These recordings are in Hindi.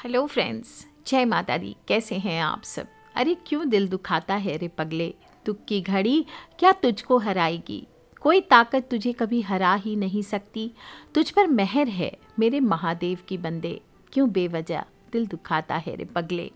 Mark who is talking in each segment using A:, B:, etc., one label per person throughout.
A: हेलो फ्रेंड्स, जय माता दी। कैसे हैं आप सब? अरे क्यों दिल दुखाता है रे पगले, दुख की घड़ी क्या तुझको हराएगी। कोई ताकत तुझे कभी हरा ही नहीं सकती। तुझ पर मेहर है मेरे महादेव की बंदे, क्यों बेवजह दिल दुखाता है रे पगले।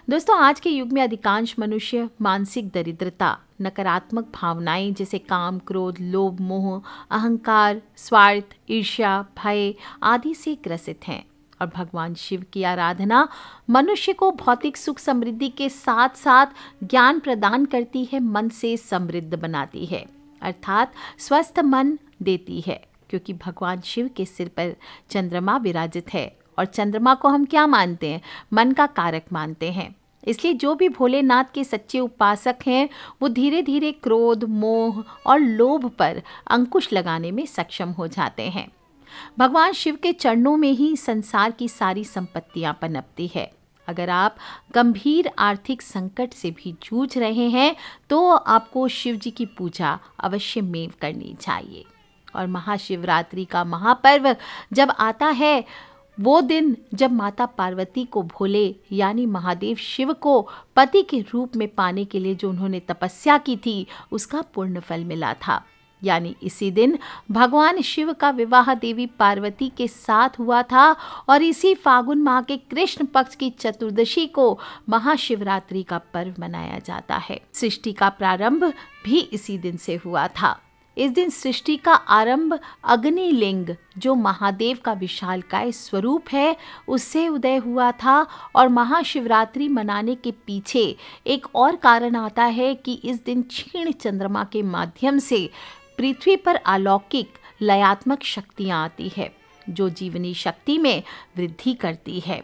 A: दोस्तों, आज के युग में अधिकांश मनुष्य मानसिक दरिद्रता, नकारात्मक भावनाएं जैसे काम, क्रोध, लोभ, मोह, अहंकार, स्वार्थ, ईर्ष्या, भय आदि से ग्रसित हैं। और भगवान शिव की आराधना मनुष्य को भौतिक सुख समृद्धि के साथ साथ ज्ञान प्रदान करती है, मन से समृद्ध बनाती है, अर्थात स्वस्थ मन देती है। क्योंकि भगवान शिव के सिर पर चंद्रमा विराजित है और चंद्रमा को हम क्या मानते हैं? मन का कारक मानते हैं। इसलिए जो भी भोलेनाथ के सच्चे उपासक हैं वो धीरे धीरे क्रोध, मोह और लोभ पर अंकुश लगाने में सक्षम हो जाते हैं। भगवान शिव के चरणों में ही संसार की सारी संपत्तियां पनपती है। अगर आप गंभीर आर्थिक संकट से भी जूझ रहे हैं तो आपको शिव जी की पूजा अवश्य में करनी चाहिए। और महाशिवरात्रि का महापर्व जब आता है, वो दिन जब माता पार्वती को भोले यानी महादेव शिव को पति के रूप में पाने के लिए जो उन्होंने तपस्या की थी, उसका पूर्ण फल मिला था। यानी इसी दिन भगवान शिव का विवाह देवी पार्वती के साथ हुआ था और इसी फागुन माह के कृष्ण पक्ष की चतुर्दशी को महाशिवरात्रि का पर्व मनाया जाता है। सृष्टि का प्रारंभ भी इसी दिन से हुआ था। इस दिन सृष्टि का आरंभ अग्निलिंग, जो महादेव का विशालकाय स्वरूप है, उससे उदय हुआ था। और महाशिवरात्रि मनाने के पीछे एक और कारण आता है कि इस दिन क्षीण चंद्रमा के माध्यम से पृथ्वी पर अलौकिक लयात्मक शक्तियाँ आती है, जो जीवनी शक्ति में वृद्धि करती है।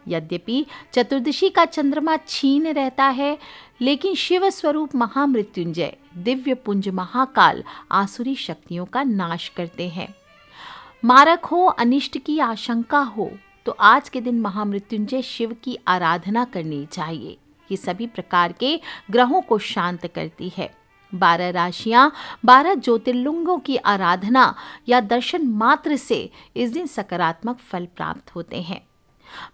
A: यद्यपि चतुर्दशी का चंद्रमा क्षीण रहता है, लेकिन शिव स्वरूप महामृत्युंजय दिव्य पुंज महाकाल आसुरी शक्तियों का नाश करते हैं। मारक हो, अनिष्ट की आशंका हो तो आज के दिन महामृत्युंजय शिव की आराधना करनी चाहिए। ये सभी प्रकार के ग्रहों को शांत करती है। 12 राशियां, 12 ज्योतिर्लिंगों की आराधना या दर्शन मात्र से इस दिन सकारात्मक फल प्राप्त होते हैं।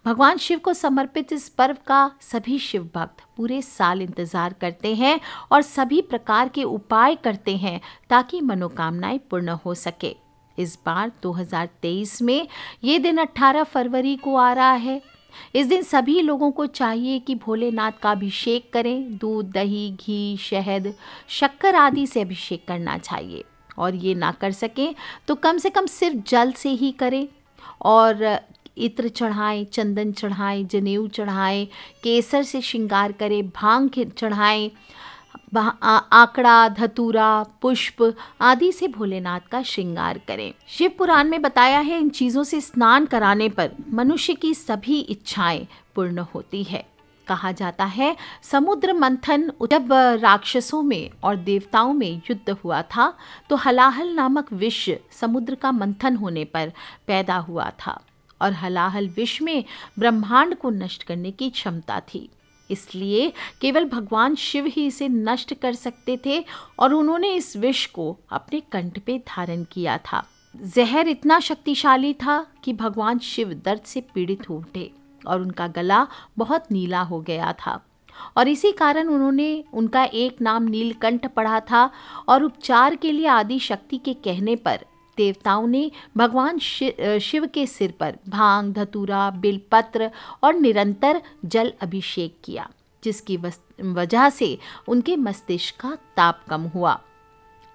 A: भगवान शिव को समर्पित इस पर्व का सभी शिव भक्त पूरे साल इंतजार करते हैं और सभी प्रकार के उपाय करते हैं ताकि मनोकामनाएं पूर्ण हो सके। इस बार 2023 में ये दिन 18 फरवरी को आ रहा है। इस दिन सभी लोगों को चाहिए कि भोलेनाथ का अभिषेक करें। दूध, दही, घी, शहद, शक्कर आदि से अभिषेक करना चाहिए। और ये ना कर सकें तो कम से कम सिर्फ जल से ही करें। और इत्र चढ़ाएं, चंदन चढ़ाएं, जनेऊ चढ़ाएं, केसर से श्रृंगार करें, भांग चढ़ाएं, आंकड़ा, धतूरा, पुष्प आदि से भोलेनाथ का श्रृंगार करें। शिव पुराण में बताया है, इन चीज़ों से स्नान कराने पर मनुष्य की सभी इच्छाएं पूर्ण होती है। कहा जाता है समुद्र मंथन जब राक्षसों में और देवताओं में युद्ध हुआ था तो हलाहल नामक विष समुद्र का मंथन होने पर पैदा हुआ था। और हलाहल विष में ब्रह्मांड को नष्ट करने की क्षमता थी। इसलिए केवल भगवान शिव ही इसे नष्ट कर सकते थे और उन्होंने इस विष को अपने कंठ पे धारण किया था। जहर इतना शक्तिशाली था कि भगवान शिव दर्द से पीड़ित हो उठे और उनका गला बहुत नीला हो गया था। और इसी कारण उन्होंने उनका एक नाम नीलकंठ पढ़ा था। और उपचार के लिए आदि शक्ति के कहने पर देवताओं ने भगवान शिव के सिर पर भांग, धतूरा, बेलपत्र और निरंतर जल अभिषेक किया, जिसकी वजह से उनके मस्तिष्क का ताप कम हुआ।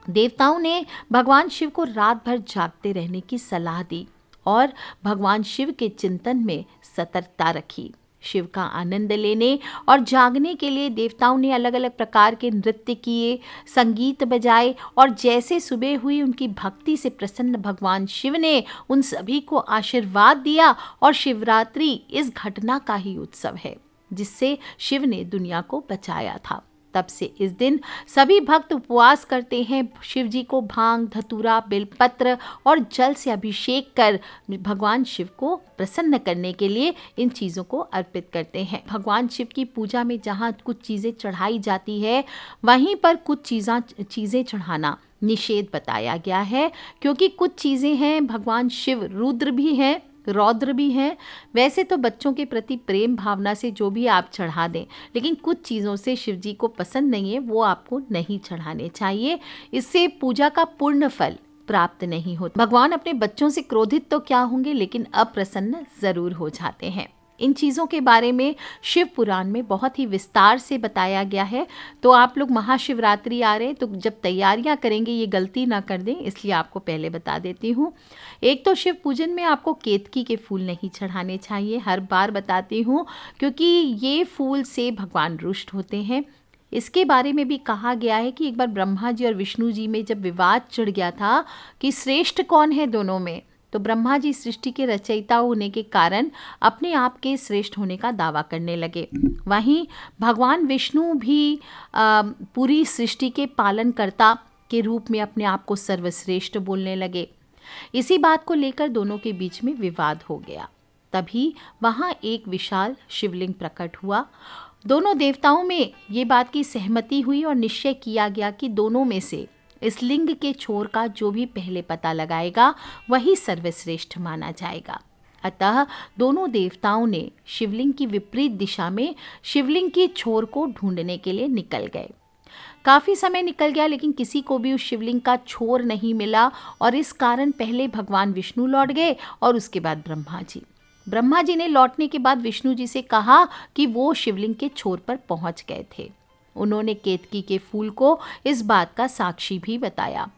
A: देवताओं ने भगवान शिव को रात भर जागते रहने की सलाह दी और भगवान शिव के चिंतन में सतर्कता रखी। शिव का आनंद लेने और जागने के लिए देवताओं ने अलग अलग प्रकार के नृत्य किए, संगीत बजाए और जैसे सुबह हुई उनकी भक्ति से प्रसन्न भगवान शिव ने उन सभी को आशीर्वाद दिया। और शिवरात्रि इस घटना का ही उत्सव है जिससे शिव ने दुनिया को बचाया था। तब से इस दिन सभी भक्त उपवास करते हैं, शिव जी को भांग, धतूरा, बेलपत्र और जल से अभिषेक कर भगवान शिव को प्रसन्न करने के लिए इन चीज़ों को अर्पित करते हैं। भगवान शिव की पूजा में जहाँ कुछ चीज़ें चढ़ाई जाती है, वहीं पर कुछ चीज़ें चढ़ाना निषेध बताया गया है। क्योंकि कुछ चीज़ें हैं, भगवान शिव रुद्र भी हैं, रौद्र भी हैं। वैसे तो बच्चों के प्रति प्रेम भावना से जो भी आप चढ़ा दें, लेकिन कुछ चीज़ों से शिव जी को पसंद नहीं है, वो आपको नहीं चढ़ाने चाहिए। इससे पूजा का पूर्ण फल प्राप्त नहीं होता। भगवान अपने बच्चों से क्रोधित तो क्या होंगे, लेकिन अप्रसन्न ज़रूर हो जाते हैं। इन चीज़ों के बारे में शिव पुराण में बहुत ही विस्तार से बताया गया है। तो आप लोग महाशिवरात्रि आ रहे, तो जब तैयारियां करेंगे ये गलती ना कर दें, इसलिए आपको पहले बता देती हूँ। एक तो शिव पूजन में आपको केतकी के फूल नहीं चढ़ाने चाहिए, हर बार बताती हूँ, क्योंकि ये फूल से भगवान रुष्ट होते हैं। इसके बारे में भी कहा गया है कि एक बार ब्रह्मा जी और विष्णु जी में जब विवाद चिढ़ गया था कि श्रेष्ठ कौन है दोनों में, तो ब्रह्मा जी सृष्टि के रचयिता होने के कारण अपने आप के श्रेष्ठ होने का दावा करने लगे। वहीं भगवान विष्णु भी पूरी सृष्टि के पालनकर्ता के रूप में अपने आप को सर्वश्रेष्ठ बोलने लगे। इसी बात को लेकर दोनों के बीच में विवाद हो गया। तभी वहाँ एक विशाल शिवलिंग प्रकट हुआ। दोनों देवताओं में ये बात की सहमति हुई और निश्चय किया गया कि दोनों में से इस लिंग के छोर का जो भी पहले पता लगाएगा वही सर्वश्रेष्ठ माना जाएगा। अतः दोनों देवताओं ने शिवलिंग की विपरीत दिशा में शिवलिंग की छोर को ढूंढने के लिए निकल गए। काफ़ी समय निकल गया, लेकिन किसी को भी उस शिवलिंग का छोर नहीं मिला, और इस कारण पहले भगवान विष्णु लौट गए और उसके बाद ब्रह्मा जी। ब्रह्मा जी ने लौटने के बाद विष्णु जी से कहा कि वो शिवलिंग के छोर पर पहुंच गए थे। उन्होंने केतकी के फूल को इस बात का साक्षी भी बताया,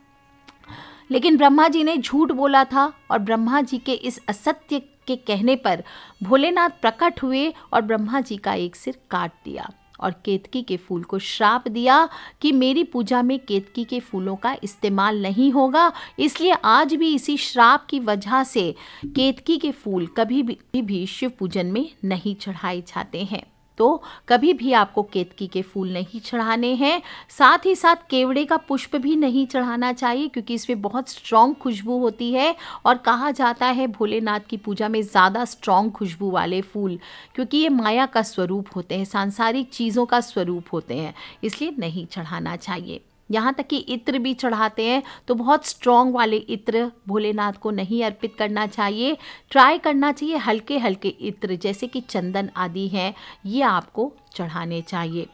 A: लेकिन ब्रह्मा जी ने झूठ बोला था, और ब्रह्मा जी के इस असत्य के कहने पर भोलेनाथ प्रकट हुए और ब्रह्मा जी का एक सिर काट दिया और केतकी के फूल को श्राप दिया कि मेरी पूजा में केतकी के फूलों का इस्तेमाल नहीं होगा। इसलिए आज भी इसी श्राप की वजह से केतकी के फूल कभी भी शिव पूजन में नहीं चढ़ाए जाते हैं। तो कभी भी आपको केतकी के फूल नहीं चढ़ाने हैं। साथ ही साथ केवड़े का पुष्प भी नहीं चढ़ाना चाहिए, क्योंकि इसमें बहुत स्ट्रॉन्ग खुशबू होती है, और कहा जाता है भोलेनाथ की पूजा में ज़्यादा स्ट्रॉन्ग खुशबू वाले फूल, क्योंकि ये माया का स्वरूप होते हैं, सांसारिक चीज़ों का स्वरूप होते हैं, इसलिए नहीं चढ़ाना चाहिए। यहाँ तक कि इत्र भी चढ़ाते हैं तो बहुत स्ट्रॉन्ग वाले इत्र भोलेनाथ को नहीं अर्पित करना चाहिए। ट्राई करना चाहिए हल्के हल्के इत्र, जैसे कि चंदन आदि हैं, ये आपको चढ़ाने चाहिए।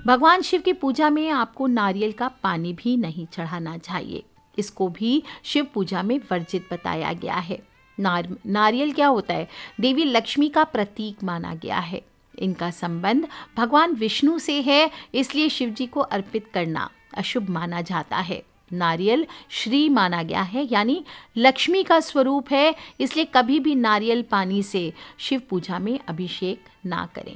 A: भगवान शिव की पूजा में आपको नारियल का पानी भी नहीं चढ़ाना चाहिए, इसको भी शिव पूजा में वर्जित बताया गया है। नारियल क्या होता है? देवी लक्ष्मी का प्रतीक माना गया है। इनका संबंध भगवान विष्णु से है, इसलिए शिव जी को अर्पित करना अशुभ माना जाता है। नारियल श्री माना गया है, यानी लक्ष्मी का स्वरूप है, इसलिए कभी भी नारियल पानी से शिव पूजा में अभिषेक ना करें।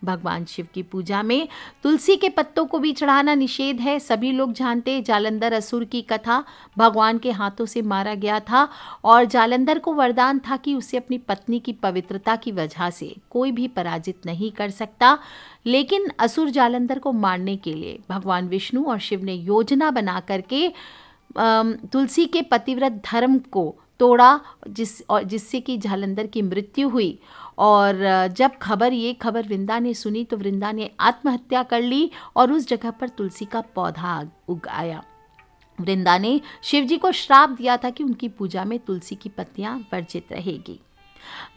A: भगवान शिव की पूजा में तुलसी के पत्तों को भी चढ़ाना निषेध है। सभी लोग जानते हैं जालंधर असुर की कथा, भगवान के हाथों से मारा गया था और जालंधर को वरदान था कि उसे अपनी पत्नी की पवित्रता की वजह से कोई भी पराजित नहीं कर सकता। लेकिन असुर जालंधर को मारने के लिए भगवान विष्णु और शिव ने योजना बना करके तुलसी के पतिव्रत धर्म को तोड़ा, जिससे कि जालंधर की मृत्यु हुई। और जब ये खबर वृंदा ने सुनी तो वृंदा ने आत्महत्या कर ली और उस जगह पर तुलसी का पौधा उग आया। वृंदा ने शिव जी को श्राप दिया था कि उनकी पूजा में तुलसी की पत्तियां वर्जित रहेगी।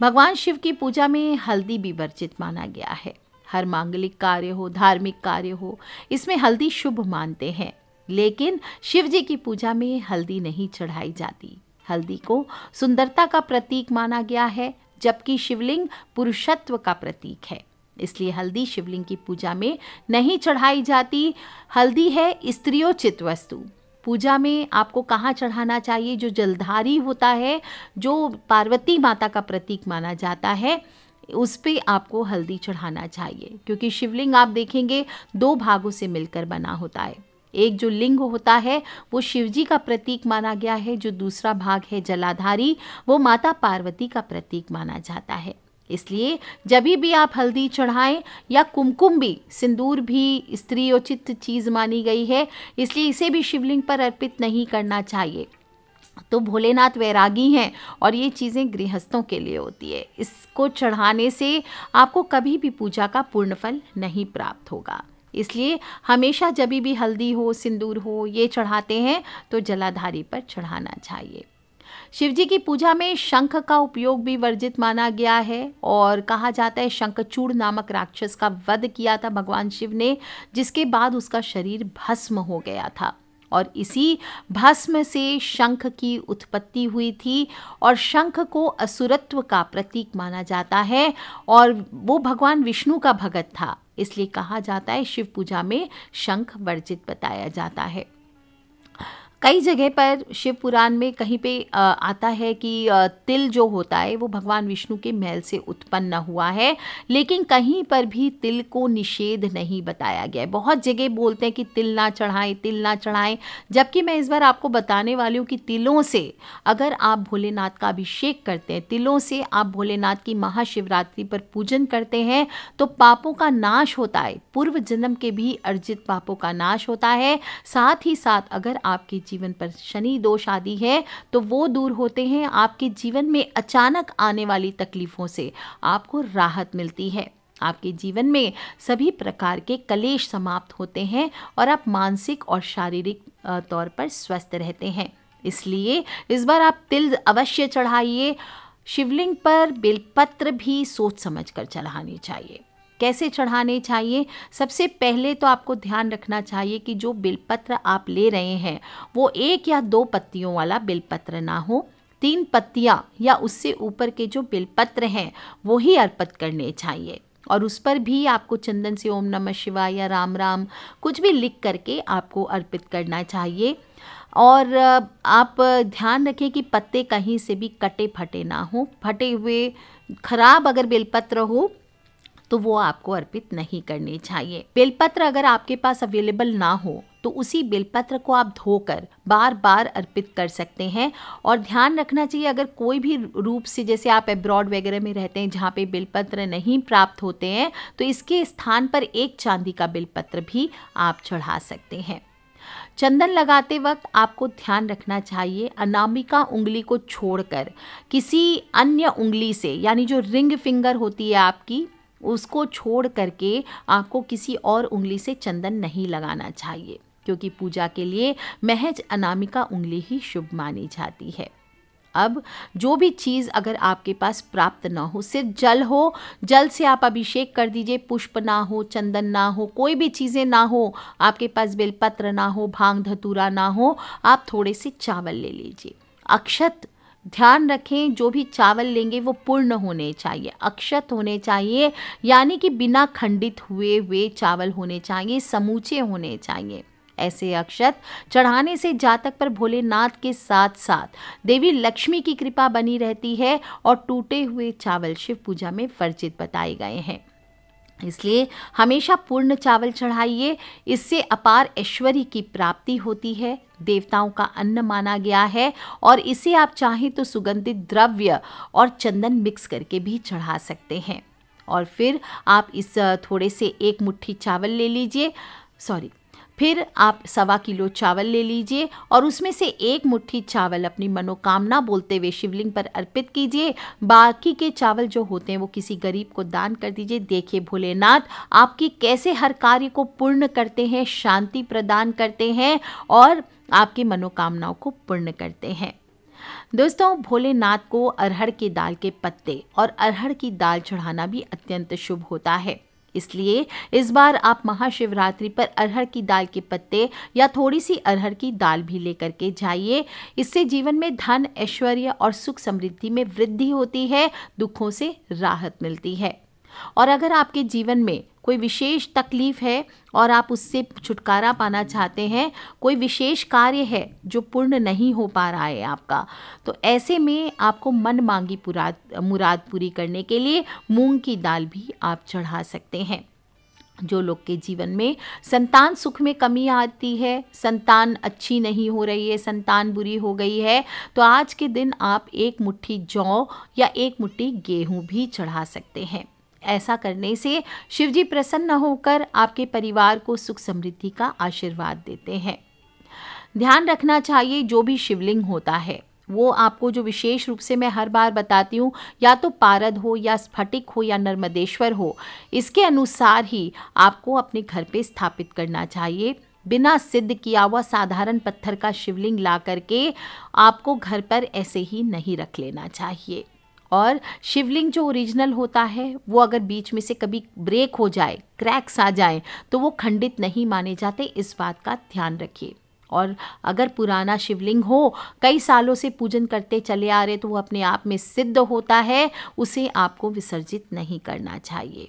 A: भगवान शिव की पूजा में हल्दी भी वर्जित माना गया है। हर मांगलिक कार्य हो, धार्मिक कार्य हो, इसमें हल्दी शुभ मानते हैं, लेकिन शिव जी की पूजा में हल्दी नहीं चढ़ाई जाती। हल्दी को सुंदरता का प्रतीक माना गया है, जबकि शिवलिंग पुरुषत्व का प्रतीक है, इसलिए हल्दी शिवलिंग की पूजा में नहीं चढ़ाई जाती। हल्दी है स्त्रियोचित वस्तु। पूजा में आपको कहाँ चढ़ाना चाहिए? जो जलधारी होता है, जो पार्वती माता का प्रतीक माना जाता है, उस पे आपको हल्दी चढ़ाना चाहिए, क्योंकि शिवलिंग आप देखेंगे 2 भागों से मिलकर बना होता है। एक जो लिंग होता है वो शिवजी का प्रतीक माना गया है, जो दूसरा भाग है जलाधारी, वो माता पार्वती का प्रतीक माना जाता है। इसलिए जब भी आप हल्दी चढ़ाएं या कुमकुम भी, सिंदूर भी स्त्रियोचित चीज़ मानी गई है, इसलिए इसे भी शिवलिंग पर अर्पित नहीं करना चाहिए। तो भोलेनाथ वैरागी हैं और ये चीज़ें गृहस्थों के लिए होती है। इसको चढ़ाने से आपको कभी भी पूजा का पूर्ण फल नहीं प्राप्त होगा। इसलिए हमेशा जब भी हल्दी हो, सिंदूर हो, ये चढ़ाते हैं तो जलाधारी पर चढ़ाना चाहिए। शिवजी की पूजा में शंख का उपयोग भी वर्जित माना गया है और कहा जाता है शंखचूड़ नामक राक्षस का वध किया था भगवान शिव ने, जिसके बाद उसका शरीर भस्म हो गया था और इसी भस्म से शंख की उत्पत्ति हुई थी और शंख को असुरत्व का प्रतीक माना जाता है और वो भगवान विष्णु का भगत था, इसलिए कहा जाता है शिव पूजा में शंख वर्जित बताया जाता है। कई जगह पर शिव पुराण में कहीं पे आता है कि तिल जो होता है वो भगवान विष्णु के मैल से उत्पन्न हुआ है, लेकिन कहीं पर भी तिल को निषेध नहीं बताया गया है। बहुत जगह बोलते हैं कि तिल ना चढ़ाएं, तिल ना चढ़ाएं, जबकि मैं इस बार आपको बताने वाली हूँ कि तिलों से अगर आप भोलेनाथ का अभिषेक करते हैं, तिलों से आप भोलेनाथ की महाशिवरात्रि पर पूजन करते हैं तो पापों का नाश होता है, पूर्व जन्म के भी अर्जित पापों का नाश होता है। साथ ही साथ अगर आपके जीवन पर शनि दोष आदि है तो वो दूर होते हैं, आपके जीवन में अचानक आने वाली तकलीफों से आपको राहत मिलती है, आपके जीवन में सभी प्रकार के कलेश समाप्त होते हैं और आप मानसिक और शारीरिक तौर पर स्वस्थ रहते हैं। इसलिए इस बार आप तिल अवश्य चढ़ाइए। शिवलिंग पर बेलपत्र भी सोच समझ कर चढ़ानी चाहिए। कैसे चढ़ाने चाहिए? सबसे पहले तो आपको ध्यान रखना चाहिए कि जो बेलपत्र आप ले रहे हैं वो 1 या 2 पत्तियों वाला बेलपत्र ना हो, 3 पत्तियां या उससे ऊपर के जो बेलपत्र हैं वो ही अर्पित करने चाहिए और उस पर भी आपको चंदन से ओम नमः शिवाय या राम राम कुछ भी लिख करके आपको अर्पित करना चाहिए। और आप ध्यान रखें कि पत्ते कहीं से भी कटे फटे ना हो, फटे हुए खराब अगर बेलपत्र हो तो वो आपको अर्पित नहीं करने चाहिए। बेलपत्र अगर आपके पास अवेलेबल ना हो तो उसी बेलपत्र को आप धोकर बार बार अर्पित कर सकते हैं। और ध्यान रखना चाहिए अगर कोई भी रूप से, जैसे आप अब्रॉड वगैरह में रहते हैं जहाँ पे बेलपत्र नहीं प्राप्त होते हैं, तो इसके स्थान पर एक चांदी का बेलपत्र भी आप चढ़ा सकते हैं। चंदन लगाते वक्त आपको ध्यान रखना चाहिए अनामिका उंगली को छोड़कर किसी अन्य उंगली से, यानी जो रिंग फिंगर होती है आपकी, उसको छोड़ करके आपको किसी और उंगली से चंदन नहीं लगाना चाहिए, क्योंकि पूजा के लिए महज अनामिका उंगली ही शुभ मानी जाती है। अब जो भी चीज़ अगर आपके पास प्राप्त ना हो, सिर्फ जल हो, जल से आप अभिषेक कर दीजिए, पुष्प ना हो, चंदन ना हो, कोई भी चीज़ें ना हो, आपके पास बेलपत्र ना हो, भांग धतूरा ना हो, आप थोड़े से चावल ले लीजिए। अक्षत ध्यान रखें, जो भी चावल लेंगे वो पूर्ण होने चाहिए, अक्षत होने चाहिए, यानी कि बिना खंडित हुए हुए चावल होने चाहिए, समूचे होने चाहिए। ऐसे अक्षत चढ़ाने से जातक पर भोलेनाथ के साथ साथ देवी लक्ष्मी की कृपा बनी रहती है और टूटे हुए चावल शिव पूजा में वर्जित बताए गए हैं। इसलिए हमेशा पूर्ण चावल चढ़ाइए, इससे अपार ऐश्वर्य की प्राप्ति होती है, देवताओं का अन्न माना गया है और इसे आप चाहें तो सुगंधित द्रव्य और चंदन मिक्स करके भी चढ़ा सकते हैं। और फिर आप इस थोड़े से 1 मुट्ठी चावल ले लीजिए, फिर आप 1.25 किलो चावल ले लीजिए और उसमें से 1 मुट्ठी चावल अपनी मनोकामना बोलते हुए शिवलिंग पर अर्पित कीजिए। बाकी के चावल जो होते हैं वो किसी गरीब को दान कर दीजिए। देखिए भोलेनाथ आपकी कैसे हर कार्य को पूर्ण करते हैं, शांति प्रदान करते हैं और आपकी मनोकामनाओं को पूर्ण करते हैं। दोस्तों, भोलेनाथ को अरहर की दाल के पत्ते और अरहर की दाल चढ़ाना भी अत्यंत शुभ होता है। इसलिए इस बार आप महाशिवरात्रि पर अरहर की दाल के पत्ते या थोड़ी सी अरहर की दाल भी लेकर के जाइए। इससे जीवन में धन, ऐश्वर्य और सुख समृद्धि में वृद्धि होती है, दुखों से राहत मिलती है। और अगर आपके जीवन में कोई विशेष तकलीफ है और आप उससे छुटकारा पाना चाहते हैं, कोई विशेष कार्य है जो पूर्ण नहीं हो पा रहा है आपका, तो ऐसे में आपको मन मांगी मुराद पूरी करने के लिए मूंग की दाल भी आप चढ़ा सकते हैं। जो लोग के जीवन में संतान सुख में कमी आती है, संतान अच्छी नहीं हो रही है, संतान बुरी हो गई है, तो आज के दिन आप 1 मुट्ठी जौ या 1 मुट्ठी गेहूं भी चढ़ा सकते हैं। ऐसा करने से शिवजी प्रसन्न होकर आपके परिवार को सुख समृद्धि का आशीर्वाद देते हैं। ध्यान रखना चाहिए जो भी शिवलिंग होता है वो आपको, जो विशेष रूप से मैं हर बार बताती हूँ, या तो पारद हो या स्फटिक हो या नर्मदेश्वर हो, इसके अनुसार ही आपको अपने घर पे स्थापित करना चाहिए। बिना सिद्ध किया हुआ साधारण पत्थर का शिवलिंग ला करके आपको घर पर ऐसे ही नहीं रख लेना चाहिए। और शिवलिंग जो ओरिजिनल होता है वो अगर बीच में से कभी ब्रेक हो जाए, क्रैक्स आ जाएं, तो वो खंडित नहीं माने जाते, इस बात का ध्यान रखिए। और अगर पुराना शिवलिंग हो, कई सालों से पूजन करते चले आ रहे, तो वो अपने आप में सिद्ध होता है, उसे आपको विसर्जित नहीं करना चाहिए।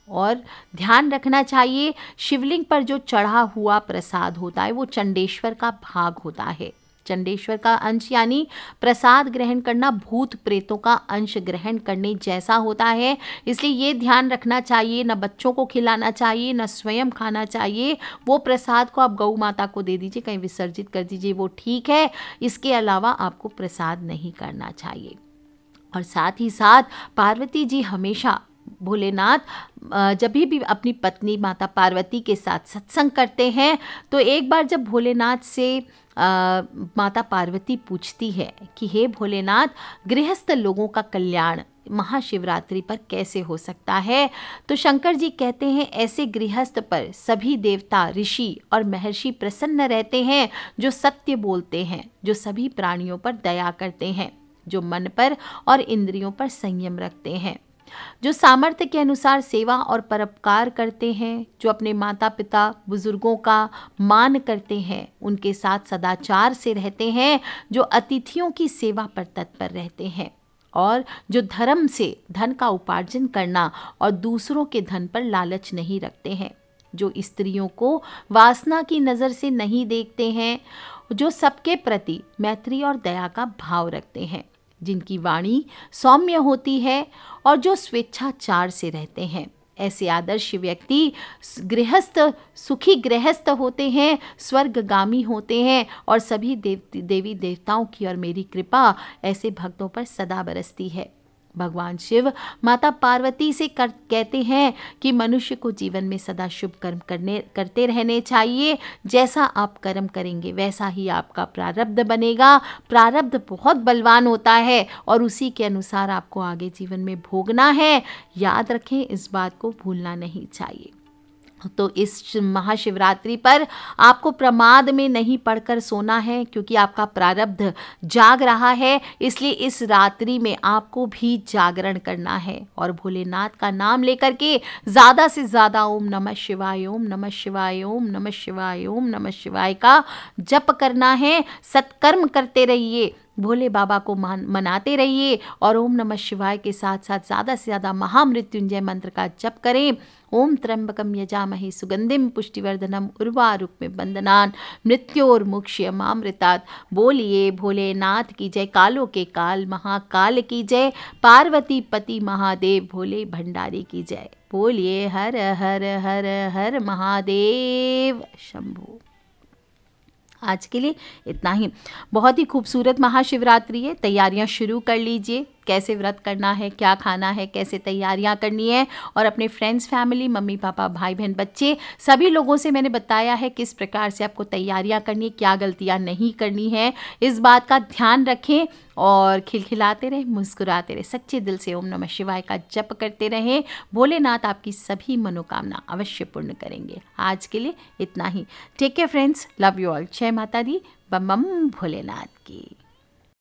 A: और ध्यान रखना चाहिए, शिवलिंग पर जो चढ़ा हुआ प्रसाद होता है वो चंडेश्वर का भाग होता है। चंडेश्वर का अंश यानी प्रसाद ग्रहण करना भूत प्रेतों का अंश ग्रहण करने जैसा होता है, इसलिए ये ध्यान रखना चाहिए, न बच्चों को खिलाना चाहिए, न स्वयं खाना चाहिए। वो प्रसाद को आप गौ माता को दे दीजिए, कहीं विसर्जित कर दीजिए, वो ठीक है। इसके अलावा आपको प्रसाद नहीं करना चाहिए। और साथ ही साथ पार्वती जी हमेशा, भोलेनाथ जब भी अपनी पत्नी माता पार्वती के साथ सत्संग करते हैं, तो एक बार जब भोलेनाथ से माता पार्वती पूछती है कि हे भोलेनाथ, गृहस्थ लोगों का कल्याण महाशिवरात्रि पर कैसे हो सकता है, तो शंकर जी कहते हैं ऐसे गृहस्थ पर सभी देवता, ऋषि और महर्षि प्रसन्न रहते हैं जो सत्य बोलते हैं, जो सभी प्राणियों पर दया करते हैं, जो मन पर और इंद्रियों पर संयम रखते हैं, जो सामर्थ्य के अनुसार सेवा और परोपकार करते हैं, जो अपने माता पिता बुजुर्गों का मान करते हैं, उनके साथ सदाचार से रहते हैं, जो अतिथियों की सेवा पर तत्पर रहते हैं, और जो धर्म से धन का उपार्जन करना और दूसरों के धन पर लालच नहीं रखते हैं, जो स्त्रियों को वासना की नज़र से नहीं देखते हैं, जो सबके प्रति मैत्री और दया का भाव रखते हैं, जिनकी वाणी सौम्य होती है और जो स्वेच्छाचार से रहते हैं। ऐसे आदर्श व्यक्ति गृहस्थ, सुखी गृहस्थ होते हैं, स्वर्गगामी होते हैं, और सभी देवी देवताओं की और मेरी कृपा ऐसे भक्तों पर सदा बरसती है। भगवान शिव माता पार्वती से कहते हैं कि मनुष्य को जीवन में सदा शुभ कर्म करते रहने चाहिए। जैसा आप कर्म करेंगे वैसा ही आपका प्रारब्ध बनेगा। प्रारब्ध बहुत बलवान होता है और उसी के अनुसार आपको आगे जीवन में भोगना है। याद रखें, इस बात को भूलना नहीं चाहिए। तो इस महाशिवरात्रि पर आपको प्रमाद में नहीं पड़कर सोना है, क्योंकि आपका प्रारब्ध जाग रहा है। इसलिए इस रात्रि में आपको भी जागरण करना है और भोलेनाथ का नाम लेकर के ज़्यादा से ज़्यादा ओम नमः शिवाय, ओम नमः शिवाय, ओम नमः शिवाय, ओम नमः शिवाय का जप करना है। सत्कर्म करते रहिए, भोले बाबा को मनाते रहिए और ओम नमः शिवाय के साथ साथ ज़्यादा से ज़्यादा महामृत्युंजय मंत्र का जप करें। ओम त्र्यंबकम यजामहे सुगंधिम पुष्टिवर्धनम उर्वारुकमिव बंधनान् मृत्योर्मुक्षयमामृतात्। बोलिए भोलेनाथ की जय, कालों के काल महाकाल की जय, पार्वती पति महादेव भोले भंडारी की जय। बोलिए हर हर हर हर महादेव शंभु। आज के लिए इतना ही। बहुत ही खूबसूरत महाशिवरात्रि है, तैयारियां शुरू कर लीजिए। कैसे व्रत करना है, क्या खाना है, कैसे तैयारियां करनी है, और अपने फ्रेंड्स, फैमिली, मम्मी पापा, भाई बहन, बच्चे, सभी लोगों से मैंने बताया है किस प्रकार से आपको तैयारियां करनी है, क्या गलतियां नहीं करनी है। इस बात का ध्यान रखें और खिलखिलाते रहें, मुस्कुराते रहें, सच्चे दिल से ओम नमः शिवाय का जप करते रहें। भोलेनाथ आपकी सभी मनोकामना अवश्य पूर्ण करेंगे। आज के लिए इतना ही। Take care friends, love you all. जय माता दी, बम बम भोलेनाथ की।